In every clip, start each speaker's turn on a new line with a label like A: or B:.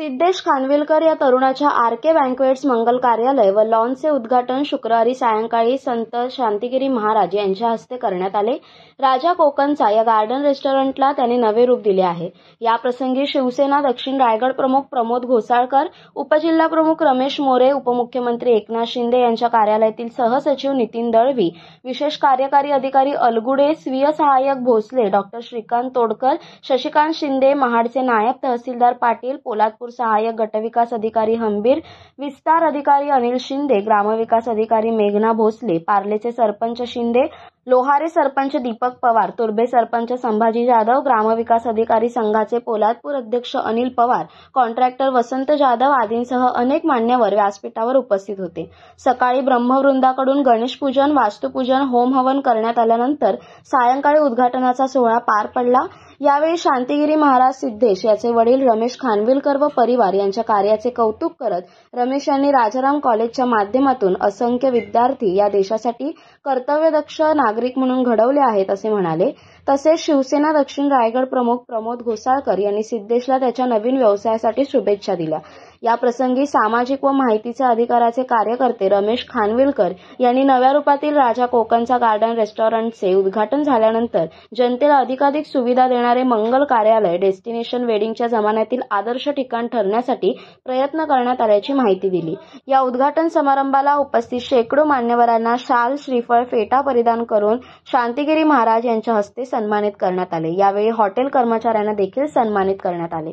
A: सिद्धेश खानविलकर या तरुणाच्या आर.के. बँक्वेट्स मंगल कार्यालय व लॉनचे उद्घाटन शुक्रवारी सायंकाळी संत शांतिगिरी महाराज यांच्या हस्ते करण्यात आले. राजा कोकणचा या गार्डन रेस्टॉरंटला त्यांनी नवे रूप दिले आहे. याप्रसंगी शिवसेना दक्षिण रायगड प्रमुख प्रमोद घोसाळकर, उपजिल्हाप्रमुख रमेश मोरे, उपमुख्यमंत्री एकनाथ शिंदे यांच्या कार्यालयातील सहसचिव नितीन दळवी, विशेष कार्यकारी अधिकारी अलगुडे, स्वीय सहाय्यक भोसले, डॉ. श्रीकांत तोडकर, शशिकांत शिंदे, महाडचे नायब तहसीलदार पाटील, पोलादपूर सहाय्यक गटविकास अधिकारी हंबीर, विस्तार अधिकारी अनिल शिंदे, ग्रामविकास अधिकारी मेघना भोसले, पार्लेचे सरपंच शिंदे, लोहारे सरपंच दीपक पवार, तुर्भे सरपंच संभाजी जाधव, ग्रामविकास अधिकारी संघाचे पोलादपूर अध्यक्ष अनिल पवार, कॉन्ट्रॅक्टर वसंत जाधव आदींसह अनेक मान्यवर व्यासपीठावर उपस्थित होते. सकाळी ब्रह्मवृंदाकडून गणेशपूजन, वास्तुपूजन, होमहवन करण्यात आल्यानंतर सायंकाळी उद्घाटनाचा सोहळा पार पडला. यावेळी शांतिगिरी महाराज सिद्धेश याचे वडील रमेश खानविलकर व परिवार यांच्या कार्याचे कौतुक करत रमेश यांनी राजाराम कॉलेजच्या माध्यमातून असंख्य विद्यार्थी या देशासाठी कर्तव्यदक्ष नागरिक म्हणून घडवले आहेत असे म्हणाले. तसेच शिवसेना दक्षिण रायगड प्रमुख प्रमोद घोसाळकर यांनी सिद्धेशला त्याच्या नवीन व्यवसायासाठी शुभेच्छा दिल्या. या प्रसंगी सामाजिक व माहितीचे अधिकाराचे कार्यकर्ते रमेश खानविलकर यांनी नव्या रूपातील राजा कोकणचा गार्डन रेस्टॉरंटचे उद्घाटन झाल्यानंतर जनतेला अधिकाधिक सुविधा देणारे मंगल कार्यालय डेस्टिनेशन वेडिंगच्या जमान्यातील आदर्श ठिकाण ठरण्यासाठी प्रयत्न करण्यात आल्याची माहिती दिली. या उद्घाटन समारंभाला उपस्थित शेकडो मान्यवरांना शाल, श्रीफळ, फेटा परिधान करून शांतिगिरी महाराज यांच्या हस्ते सन्मानित करण्यात आले. यावेळी हॉटेल कर्मचाऱ्यांना देखील सन्मानित करण्यात आले.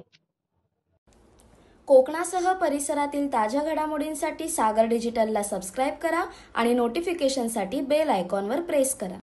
A: कोकणासह परिसरातील ताज्या घडामोडींसाठी सागर डिजिटलला सबस्क्राईब करा आणि नोटिफिकेशनसाठी बेल आयकॉनवर प्रेस करा.